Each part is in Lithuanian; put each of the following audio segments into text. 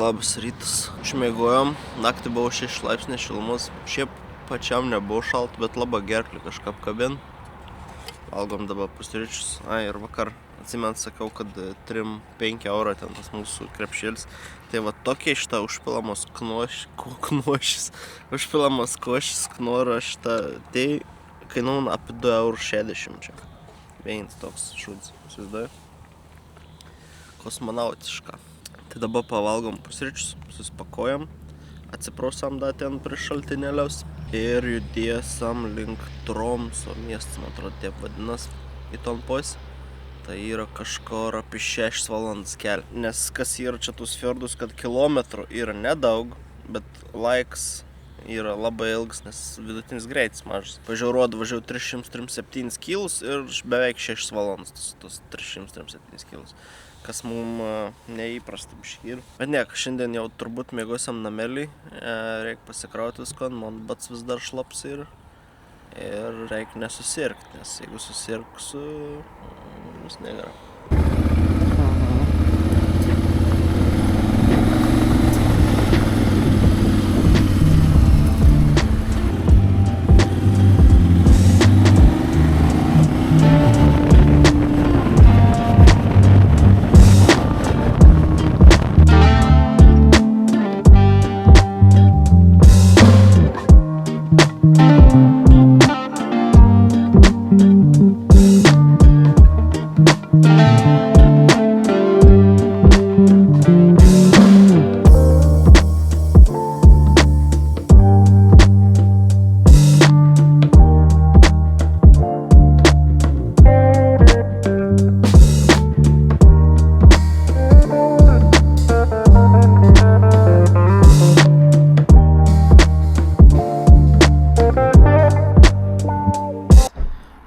Labas rytas. Išmiegojom, naktį buvo 6 laipsniai šilumos. Šiaip pačiam nebuvo šalta, bet labai gerklį kažką apkabin. Valgom dabar pusryčius. Ir vakar, atsimenu, sakiau, kad 3-5 eurų ten tas mūsų krepšėlis. Tai va tokie šitą užpilamos užpilamos košės knoro šitą, tai kainuoja apie 2,60 €. Vienas toks šūdis, įsivaizduoju. Kosmonautiška. Tai dabar pavalgom pusryčius, suspakojam, atsiprausam dar ten prie šaltinėliaus ir judėsam link Tromso miestas, man atrodo, taip vadinas, į ton pusę. Tai yra kažkur apie 6 valandas kelio. Nes kas yra čia tus fjordus, kad kilometrų yra nedaug, bet laikas yra labai ilgas, nes vidutinis greitis mažas. Važiuoju 337 kilus ir beveik 6 valandas tos 337 kilus. Kas mum neįprasta biškį. Bet ne, šiandien jau turbūt mėgosiam namelį, reikia pasikrauti visko, man bats vis dar šlaps ir reikia nesusirgti, nes jeigu susirgsiu, bus negerai.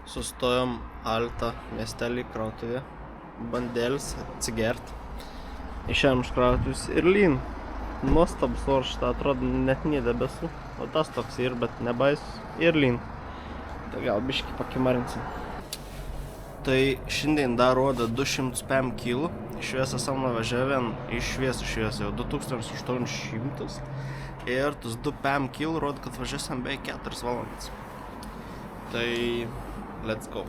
Sustojom Alta miestelį krautuvė, bandėlis atsigert. Išėjom iš krautuvės ir lyn. Nuostabus oras šitą, atrodo net nė debesų. O tas toks ir, bet nebaisus. Ir lyn. Tai gal biškį pakimarinsim. Tai šiandien dar rodo 205 kilų. Išvies esam nuvažiavę, išvies jau 2800. Ir tas 205 kilų rodo, kad važiuosim beveik 4 valandas. Tai let's go.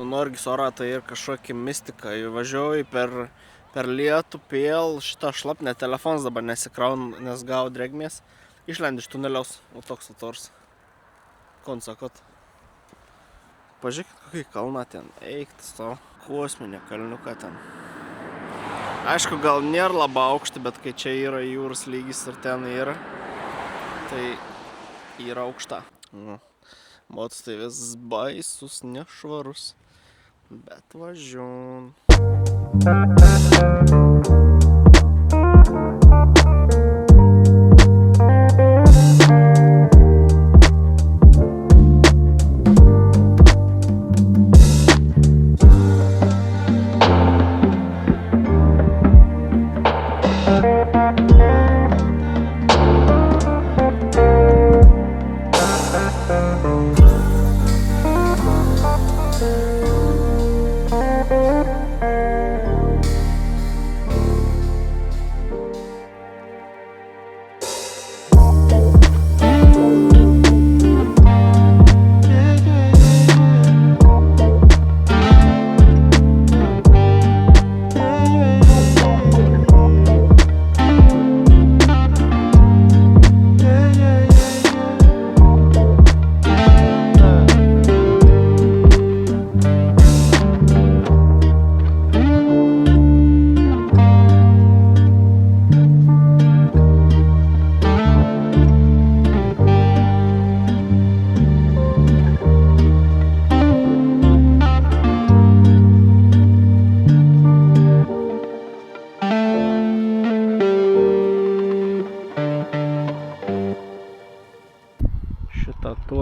Norgis orą tai ir kažkokia mistika. Važiuoju per lietų, pėl šitą šlapnę, telefonas dabar nesikraun, nes gavo drėgmės. Išlendi iš tuneliaus, o toks ators. Kon sakot. Pažiūrėkit, kokį kalną ten. Eiktas to kosminė kalniuką ten. Aišku, gal nėra labai aukšti, bet kai čia yra jūros lygis ir ten yra, tai yra aukšta. Motus tai vis baisus, nešvarus. Bet važiuom.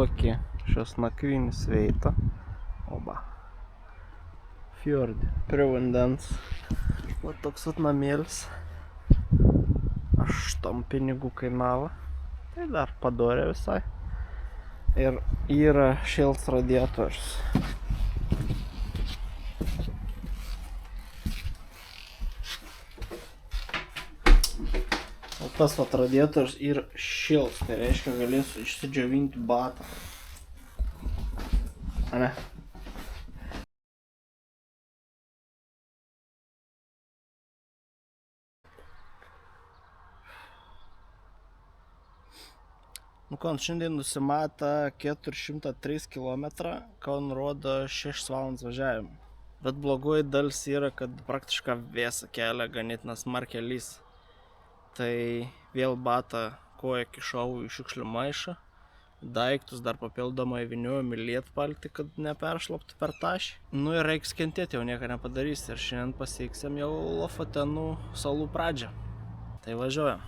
tokį šios nakvynį sveitą. Oba. Fjorde. Prie vandens. Va toks vat namėlis. 8 pinigų kainavo. Tai dar padorė visai. Ir yra šilts radiatorius. O tas vat radiatorius yra šilts. Tai reiškia galėsiu išsidžiovinti batą. Ane? Nu ką, šiandien nusimatę 403 km, Kaun rodo 6 valandas važiavimą. Bet blogoji dalis yra, kad praktiškai vėsą kelią ganėtinas smarkiai lys. Tai vėl batą koją kišau į šiukšlių maišą. Daiktus dar papildomai vyniojom į lietpaltį, kad neperšlaptų per tašį. Nu ir reiks kentėti, jau nieko nepadarysi. Ir šiandien pasieksim jau Lofotenų salų pradžią. Tai važiuojam.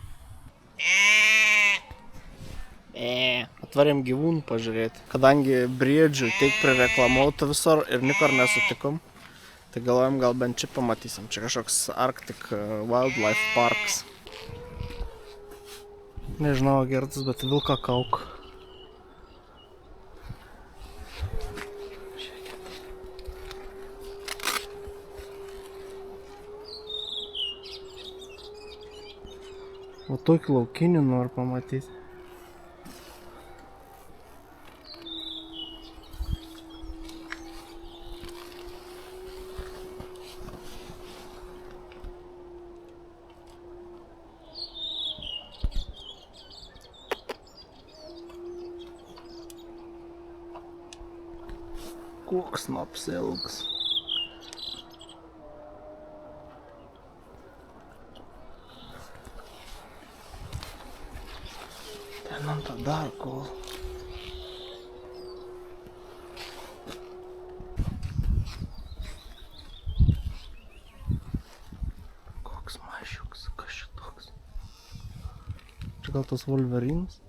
Atvarėm gyvūnų pažiūrėti. Kadangi briedžių tiek prireklamuota visur ir nikor nesutikom, tai galvojam, gal bent čia pamatysim. Čia kažkoks Arctic Wildlife Parks. Nežinau, gertas, bet vilką kauk. O tokį laukinį noriu pamatyti. Koks snaps ilgas. Ten ant dar kol. Koks mažiuks, kas šitoks. Čia gal tas Wolverinas?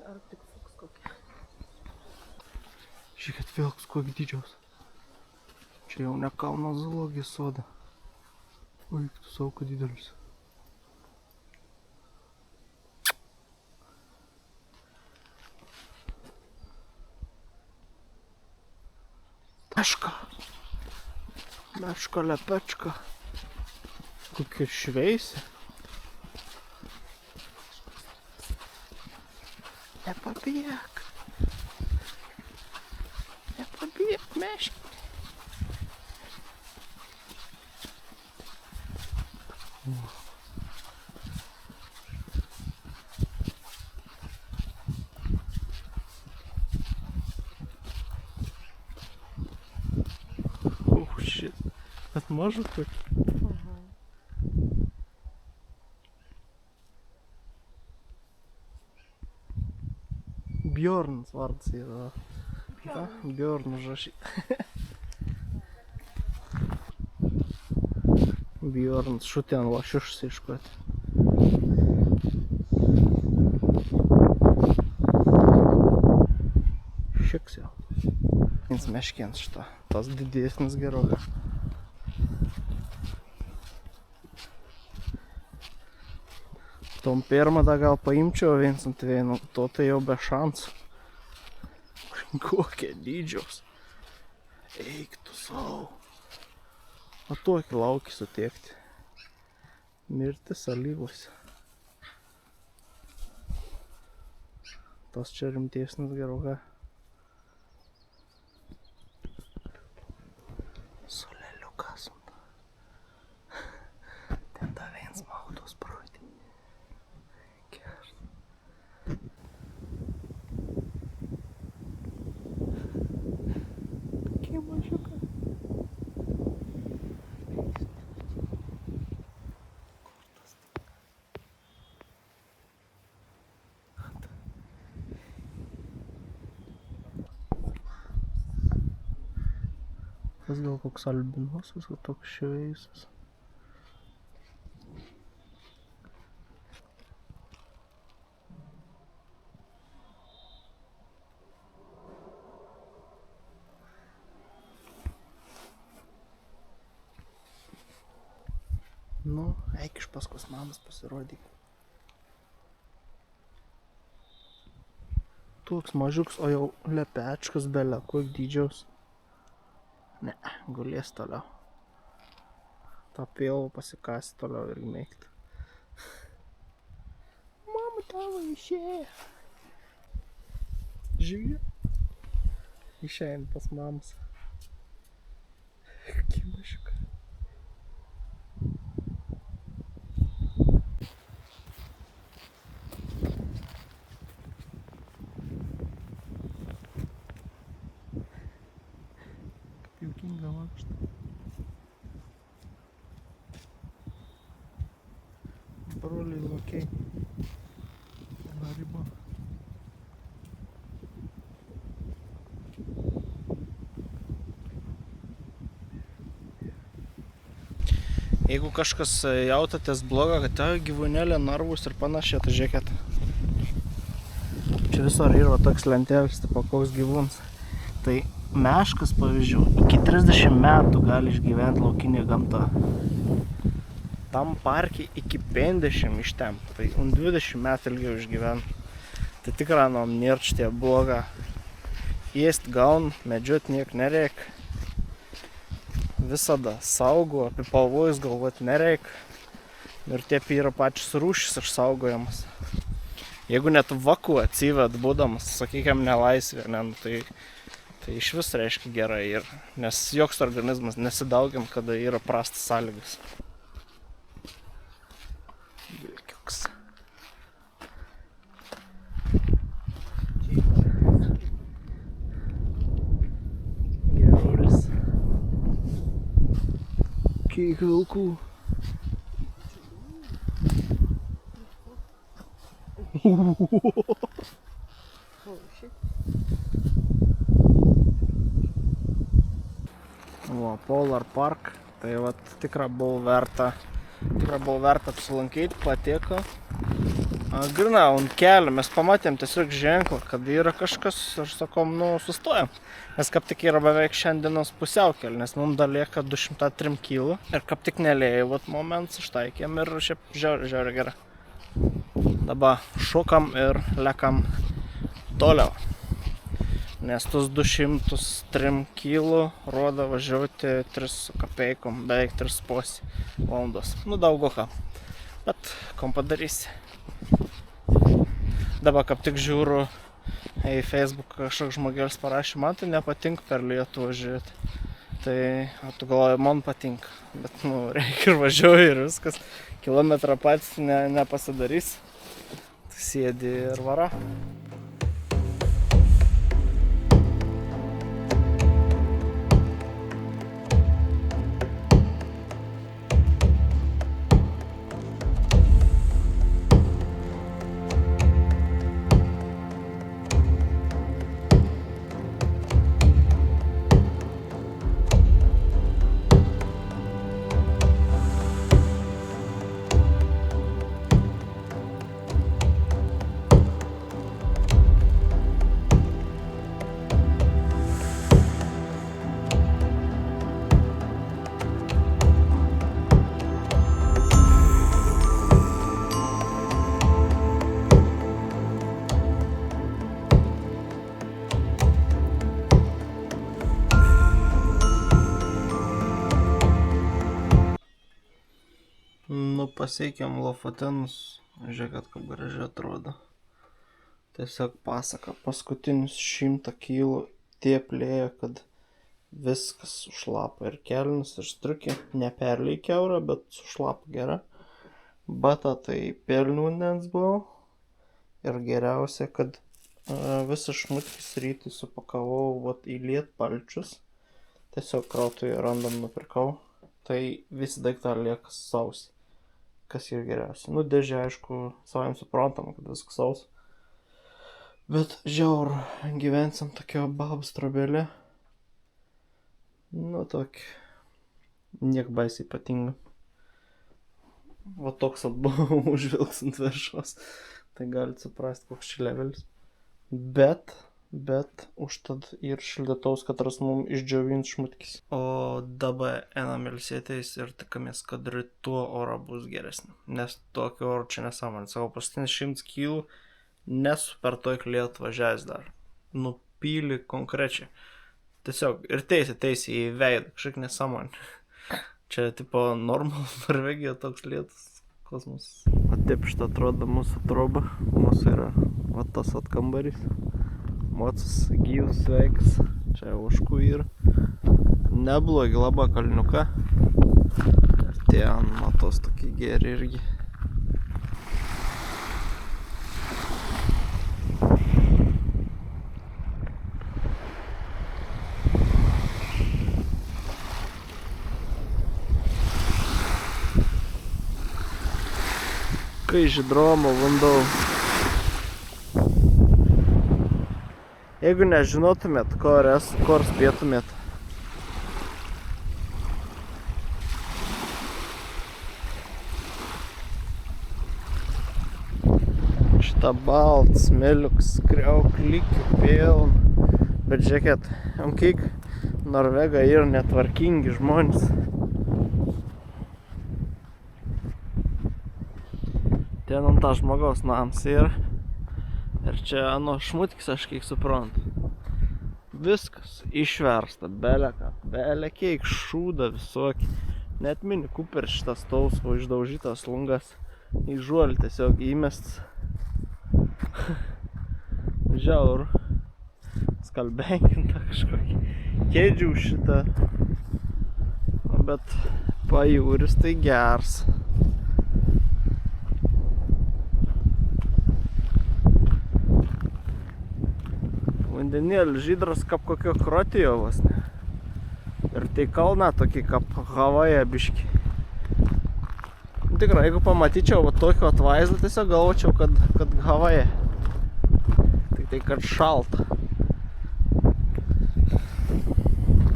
Arctic Fox kokia. Žiūrėkit, vilkas kokį didžiaus. Čia jau ne Kauno zoologijos soda. Oi, tu savo, kad didelis. Meška. Meška lepečka. Kokia šveisė. Nepabėg. Nepabėg, meškė. Oh shit. Bet maža kokį. Bjornas vardas yra. Bjorn užrašyta. Bjornas šutien lašišus iškoti. Šiks jau. Jins meškėns šitą. Tas didesnis gerokai. Tom pirmą da gal paimčiau viens ant vieno, to tai jau be šansų. Kokie dydžiaus. Eik tu savo. O tokį laukį sutiekti. Mirtis alyvose. Tas čia rimtesnis gerokai. Soleliukas. Ten da viens maudos prūdį. Tas gal koks albinosas, o toks šveisas. Nu, eik iš paskos mamas pasirodyk. Toks mažiuks, o jau lepečkas belė, koik dydžiaus. Ne, gulės toliau. tą pilvą pasikasti toliau ir mėgti. Mama tavo išėjo. Žiūrė. Išėjant pas mamas. Kimašiuką. Kaip juokinga lakšta. Broliai lokiai. Na riba. Jeigu kažkas jautatės blogą, kad tavo gyvūnėlė narvus ir panašiai, tai žiūrėkit. Čia visur yra toks lentelis, tipo koks gyvūnas. Tai meškas, pavyzdžiui, iki 30 metų gali išgyventi laukinė gamta. Tam parke iki 50 ištem, tai 20 metų ilgiau išgyventi. Tai tikrai nėra šitie bloga. Ėst gaun, medžiot niek nereik. Visada saugo, apie pavojus galvoti nereik. Ir taip yra pačios rūšys išsaugojamas. Jeigu net vaku atsived būdamas, sakykime, nelaisvė, ne, tai iš vis reiškia gerai. Ir, nes joks organizmas nesidaugiam, kada yra prastas sąlygas. Vilkiuks. Gerulis. Kiek vilkų. Va, Polar Park, tai vat tikrai buvo verta apsilankyti, patiko. Grina, ant kelio mes pamatėm tiesiog ženklą, kad yra kažkas ir sakom, sustojam. Nes kaip tik yra beveik šiandienos pusiaukelė, nes mums dar lieka 203 kg. Ir kaip tik nelėjai, vat momentas ištaikėm ir šiaip žiauriai gerai. Dabar šokam ir lekam toliau. Nes tus 203 kg rodo važiuoti 3 kapeikom, beveik 3,5 valandos. Daugoka, bet kom padarysi. Dabar kaip tik žiūriu į Facebook, kažkoks žmogelis parašė, man tai nepatinka per Lietuvą žiūrėti. Tai tu galvoji, man patinka, bet reikia ir važiuoju ir viskas. Kilometrą pats nepasidarys. Sėdi ir vara. Pasiekėm Lofotenus, žiūrėkit, kaip gražiai atrodo. Tiesiog pasaka, paskutinius 100 kg tiep lėjo, kad viskas sušlapo ir kelnis, ir striukė, neperliai kiaurą, bet sušlapo gera. Bata tai pelniūdens buvo ir geriausia, kad visą šmutkis rytį supakavau į lietpalčius. Tiesiog krautuvėje randam nupirkau, tai visi daiktai lieka sausi. Kas yra geriausia. Dėžė, aišku, savim suprantam, kad viskas saus. Bet žiaur gyvensim tokio babos trobelė. Tokį. Niek baisiai ypatinga. Va toks buvo užvilks ant viršos. Tai galit suprast, koks čia levelis. Bet bet užtad ir šildytaus, katras mums išdžiovins šmutkis. O dabar einam ilsėtis ir tikamės, kad rytoj ora bus geresnė, nes tokio oro čia nesąmonė. Savo paskutinis 100 kilų nesu per tokį Lietuvą važiavęs dar. Nupylį konkrečiai. Tiesiog ir teisė į veidą, kažkaip nesąmonė. Čia tipo normal Norvegija toks lietus kosmosas. O taip šitą atrodo mūsų troba. Mūsų yra va tas atkambarys. Mocas gyvas sveikas. Čia oškų yra. Neblogi labai kalniuka. Ir tie matos tokie geri irgi. Kai žydromo vandau. Jeigu nežinotumėt, kur spėtumėt. Šitą baltas, smėliuks, kriauklikių, pilna. Bet žiūrėkit, kiek Norvegai yra netvarkingi žmonės. Ten ant tą žmogaus nams yra. Ir čia šmutkis, aš kiek suprantu. Viskas išversta, belekiek šūda visokį. Net mini Cooper šitas tausvo išdaužytas lungas į žuolį tiesiog įmestas. Žiauru. Skalbenkinta kažkokį. Kėdžių šitą. Bet pajūris tai gers. Vandenėlis žydras kaip kokio Krotijovas. Ir tai kalna tokie kaip Havaja biški. Tikrai, jeigu pamatyčiau va tokio atvaizdą, tiesiog galvočiau, kad Havaja. Tik tai, kad šalta.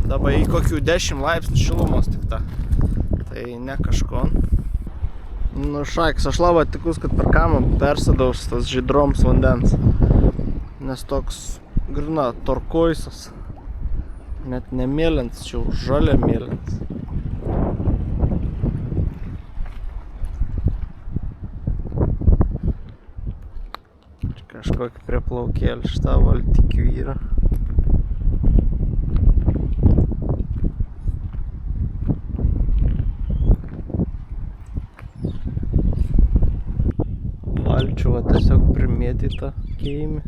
Dabar į kokių 10 laipsnių šilumos tik ta. Tai ne kažkon. Nu šaiks, aš labai tikus, kad per kamą persidaus tas žydroms vandens. Nes toks grina turkoisas. Net ne mėlyns, čia žalia mėlyns. Čia kažkokį prieplaukėlį šitą valtikių yra. Valčių va tiesiog primėtyta keimi.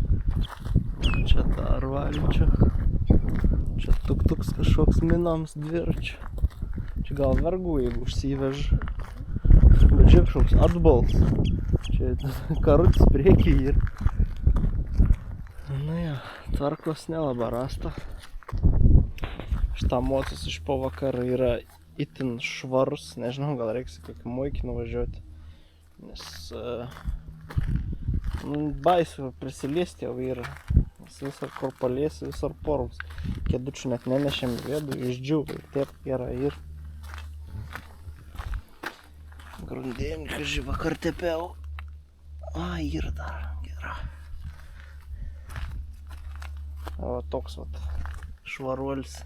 Čia dar valčių. Čia tuk-tuks kažkoks minams dviračių. Čia gal vergų, jeigu užsiveža. Bet čia kažkoks atbals. Čia karutis priekį yra. Nu jo, tvarkos nelabai rasta. Šitą mocas iš po vakarą yra itin švarus. Nežinau, gal reiks į kokį moikį nuvažiuoti. Nes baisu prisiliesti jau yra. Visur kur paliesi, visur porus. Kėdučių net nenešėm į vidų, išdžiūva ir taip gera ir. Grundėnį, kažkai vakar tepiau. Yra dar gera. O toks vat švaruolis.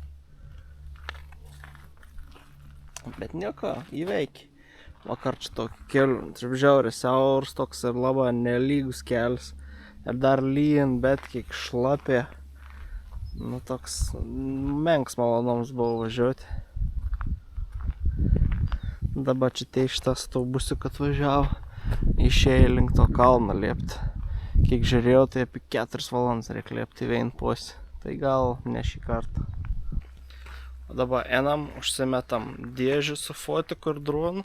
Bet nieko, įveiki. Vakar čia tokį kelių, žiauriai siauras toks ir labai nelygus kelias. Ir dar lyjant, bet kiek šlapė. Nu toks menks malonoms buvo važiuoti. Dabar čia tai šitas autobusiuk atvažiavo. Išėjo link to kalno liepti. Kiek žiūrėjau, tai apie 4 valandas reikia liepti vien posį. Tai gal ne šį kartą. O dabar einam, užsimetam dėžį su fotiku ir dronu.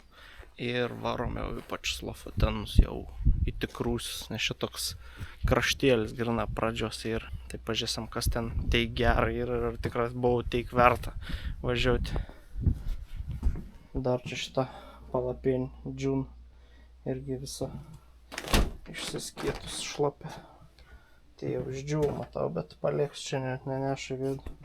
Ir varom jau į pačius Lofotenus jau į tikrūsius, nes čia toks kraštėlis grina pradžios ir tai pažiūrėsim, kas ten teik gerai ir tikrai buvo teik verta važiuoti. Dar čia šitą palapinį džiūn irgi visa išsiskėtus šlapė. Tai jau išdžiūvo matau, bet palieks čia net neneša vidų.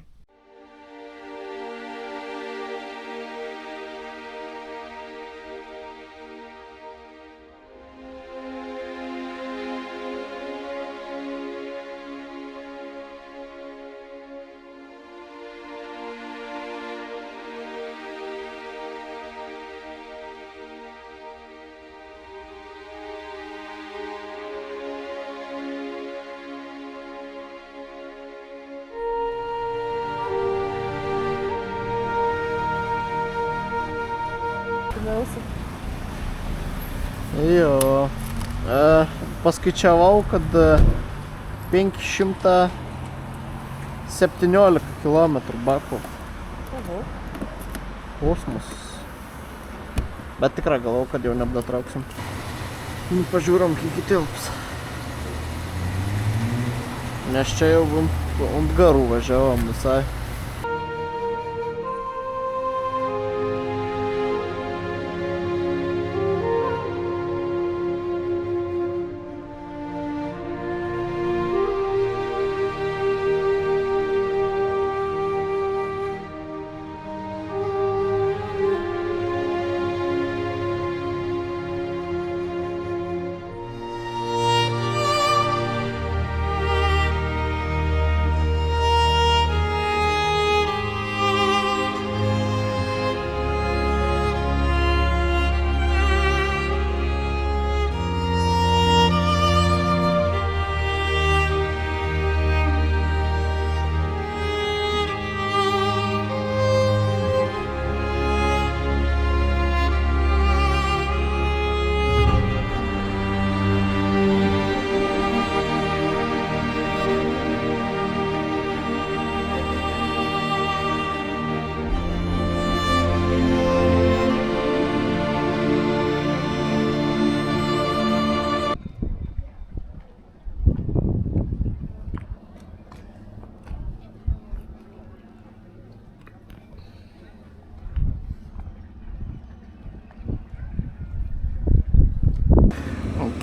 įdomiausia. Jo. Paskaičiavau, kad 517 km Baku. Kosmos. Bet tikrai galvau, kad jau nebedatrauksim. Nu, pažiūrom, kiek įtilps. Nes čia jau ant garų važiavom visai.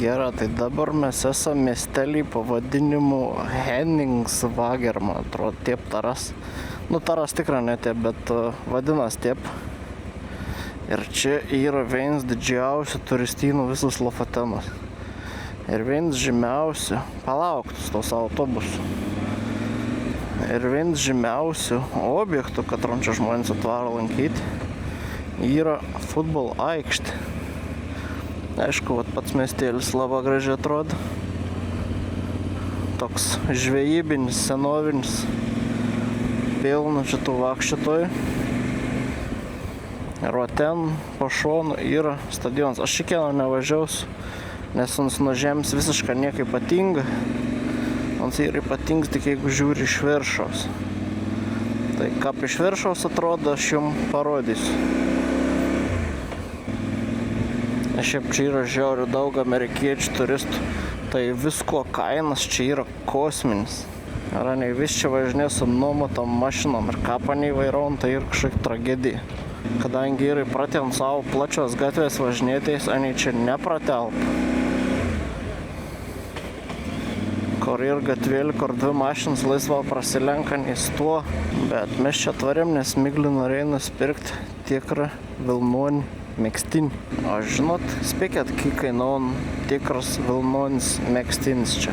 Gerai, tai dabar mes esam miestelį pavadinimu Henningsvager, man atrodo, taip taras. Nu, taras tikrai ne taip, bet vadinas taip. Ir čia yra vienas didžiausių turistynų visus Lofotenas. Ir vienas žymiausių, palauktus tos autobusų. Ir vienas žymiausių objektų, katram čia žmonės atvaro lankyti, yra futbolo aikštė. Aišku, pats miestėlis labai gražiai atrodo. Toks žvejybinis, senovinis, pilna šitų vaikščiotojų. Ir va ten po šonu yra stadionas. Aš šiandien nevažiausiu, nes jis nuo žemės visiškai nieko ypatinga. Jis yra ypatingas tik jeigu žiūri iš viršaus. Tai kaip iš viršaus atrodo, aš jums parodysiu. Šiaip čia yra žiauriai daug amerikiečių turistų, tai visko kainas čia yra kosminis. Raniai vis čia važinė su nuomotom mašinom ir kapaniai vairavom, tai yra kažkokia tragedija. Kadangi yra įpratę ant savo plačios gatvės važinėtis, aniai čia nepratelpa. Kur yra gatvėlį, kur dvi mašinas laisvą prasilenka neįstuo, bet mes čia atvarėm, nes Miglį norėjo nusipirkti tikrą vilnonį megztinį. O žinot, spėkit, kiek kainuoja tikras vilnonis megztinis čia.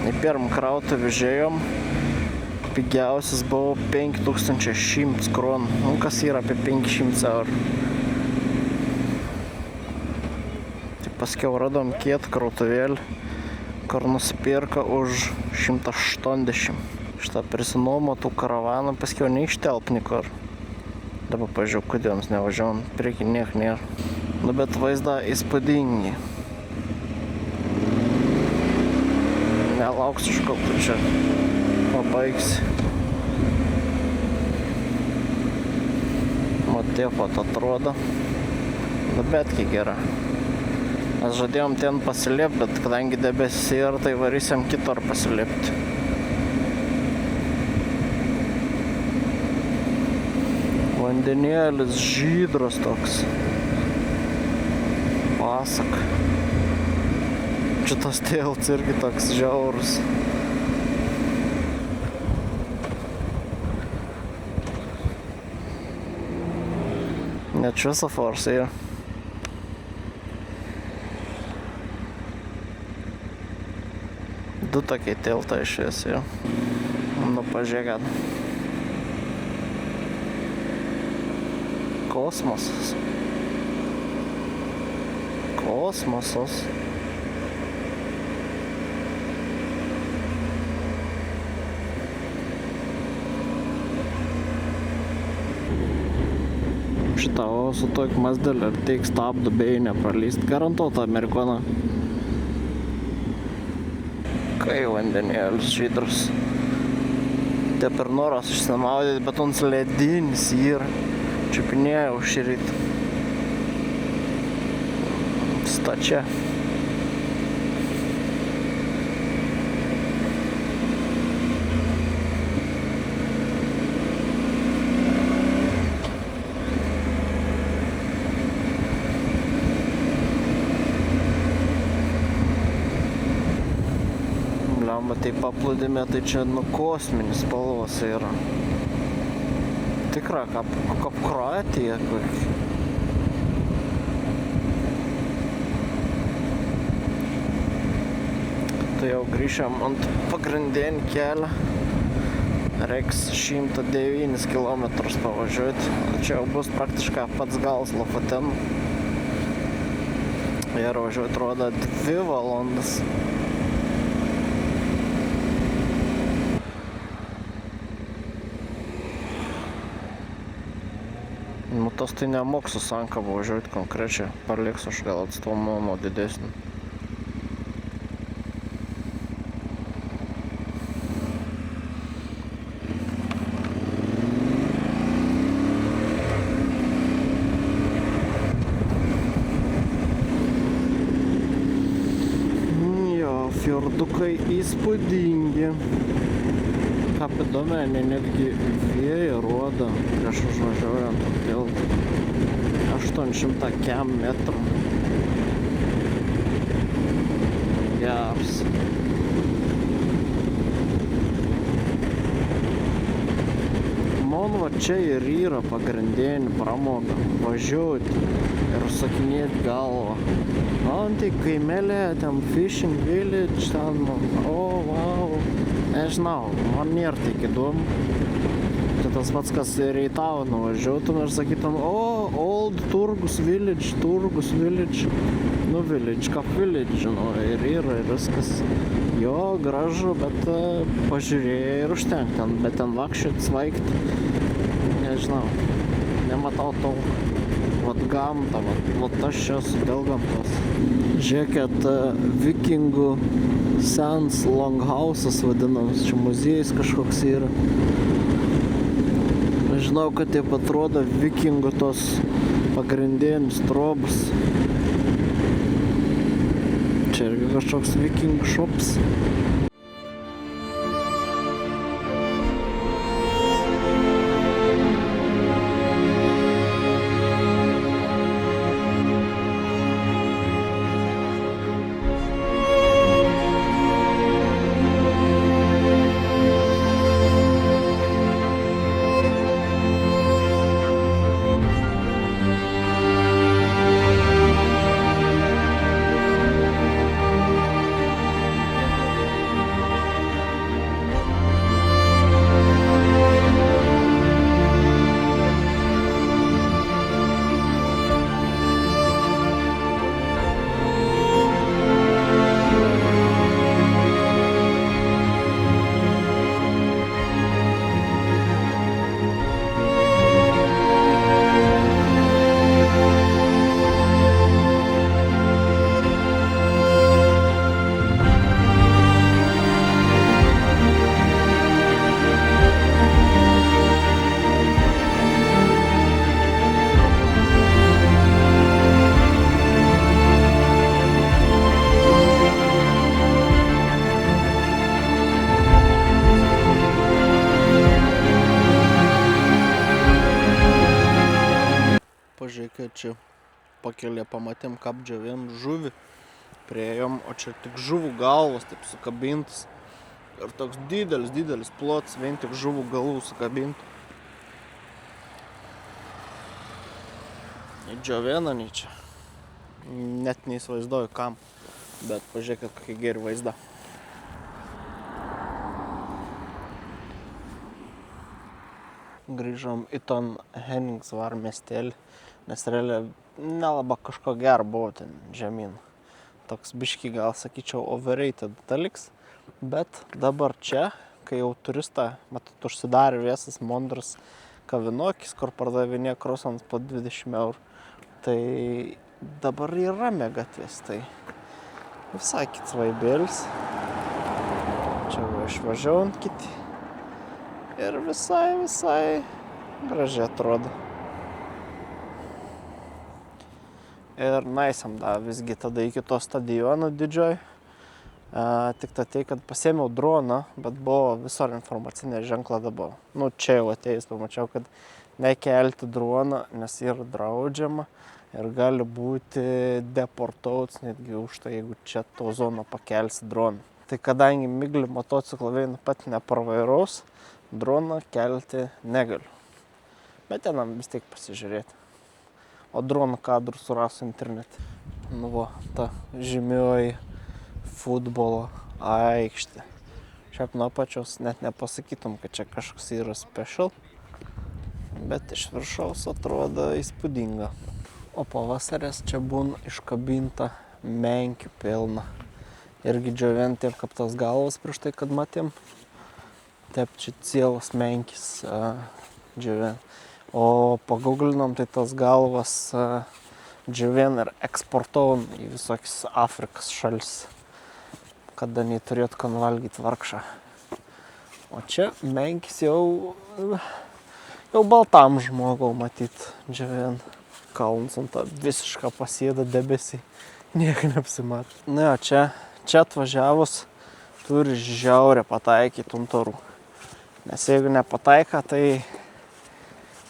Į pirmą krautuvę žiūrėjom, pigiausias buvo 5100 kronų, nu kas yra apie 500 eurų. Tai paskiau radom kietą krautuvėlį, kur nusipirka už 180. Šitą prisinuomotų karavaną paskiau neištelp nikur. Dabar pažiūrėjau, kodėl mes nevažiavom, prieki niek nėra. Nu, bet vaizdą įspūdingi. Nelauksiu iš kol tu čia pabaigsi. Taip pat atrodo. Nu, bet kiek gera. Mes žadėjom ten pasilėpti, bet kadangi debesis yra, tai varysim kitur pasilėpti. Vandenėlis žydras toks. Pasak. Šitas tiltas irgi toks žiaurus. Net šviesoforas yra. Du tokie tiltai išvis yra. Nu, pažiūrėkit. Kosmosas. Kosmosas. šitą, o su toik Mazdėl ir teik stabdo bei nepralyst. Garantuota Amerikona. Kai vandenėlis žydras. Te per noras išsimaudyti, bet ons ledinis yra. Čiupinėjau šį rytą. Stačia. Tai paplūdimė, tai čia kosminis spalvos yra. Tikra, kaip Kroatija kokia. Tai jau grįžam ant pagrindinį kelią. Reiks 109 km pavažiuoti. Čia jau bus praktiškai pats galas Lofoten. Ir važiuoti rodo 2 valandas. Nu, tas tai nemoks su sankaba važiuoti konkrečiai. Paliks aš gal atstumą didesnį. Jo, fjordukai įspūdingi. Kaip įdomiai, netgi vėją rodo prieš užvažiuojant atgal 800 kem metrų. Geras. Man va čia ir yra pagrindinė pramoga. Važiuoti ir sakinėti galvą. Man tai kaimelė, ten fishing village, ten, wow. Nežinau, man nėra tik įdomu. Tai tas pats, kas ir į tau nuvažiuotum ir sakytum, old Turgus village. Nu, village kaip village, žinau, ir yra, ir viskas. Jo, gražu, bet pažiūrėjai ir užtenk ten, bet ten vakščiot svaigti. Nežinau, nematau to. Vat gamta, vat aš čia esu dėl gamtos. Žiūrėkit, vikingų sens longhouse'as vadinamas, čia muziejus kažkoks yra. Žinau, kad taip atrodo vikingų tos pagrindinis trobas. Čia irgi kažkoks vikingų shops. Pažiūrėkit, čia pakelė pamatėm, kaip džiavėm žuvį. Priėjom, o čia tik žuvų galvos taip sukabintas. Ir toks didelis plots, vien tik žuvų galvų sukabintų. Džiavėna nei čia. Net neįsivaizduoju kam, bet pažiūrėkit, kokie geri vaizda. Grįžom į ton Henningsvar miestelį, nes realiai nelaba kažko gero buvo ten žemyn. Toks biški gal sakyčiau overrated dalyks, bet dabar čia, kai jau turistą, matot, užsidarė visas Mondras kavinokis, kur pardavinė krosans po 20 eurų. Tai dabar yra gatvės, tai visai kits vaibėlis. Čia va išvažiaujant kiti. Ir visai gražiai atrodo. Ir naisiam da visgi tada iki to stadiono didžioj. Tik tai, kad pasėmiau droną, bet buvo visur informacinė ženkla dabar. Nu, čia jau atėjus pamačiau, kad nekelti droną, nes yra draudžiama ir gali būti deportuotas netgi už tai, jeigu čia to zoną pakelsi droną. Tai kadangi miglį motociklą vienu pat neparvairaus, droną kelti negaliu. Bet tenam vis tiek pasižiūrėti. O drono kadrų surasiu internete. Nu va, ta žymioji futbolo aikštė. Šiaip nuo pačios net nepasakytum, kad čia kažkas yra special. Bet iš viršaus atrodo įspūdinga. O pavasarės čia būna iškabinta menkių pilna. Irgi džiovint taip kaip tas galvas prieš tai, kad matėm. Taip čia cielas menkis džiovint. O pagooglinom, tai tas galvas džiovint ir eksportuojam į visokius Afrikos šalis, kada neturėtų ką nuvalgyti vargšą. O čia menkis jau baltam žmogau matyt džiovint. Kalnas ant to visišką pasėda debesį. Nieko neapsimat. Na jo, čia atvažiavus turi žiaurę pataikyti untorų. Nes jeigu nepataika, tai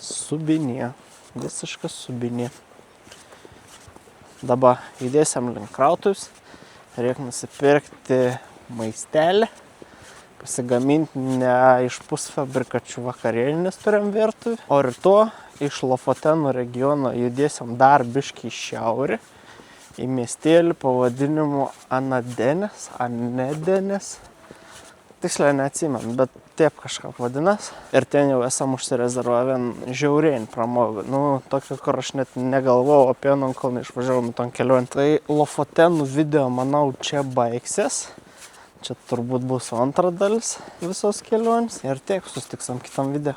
subinė. Visiškas subinė. Dabar judėsiam link krautuvės. Reikia nusipirkti maistelį. Pasigaminti ne iš pusfabrikačių vakarienės turim virtuvį. O rytoj iš Lofoteno regiono judėsim dar biškį į šiaurę. Į miestelį pavadinimu Anadenės. Tiksliai neatsimenu, bet taip kažką vadinas. Ir ten jau esam užsirezervavę žiaurėjant pramogą. Nu, tokio, kur aš net negalvojau apie, kol neišvažiavome ton kelionę. Tai Lofotenų video, manau, čia baigsis. Čia turbūt bus antra dalis visos kelionės. Ir tiek, susitiksim kitam video.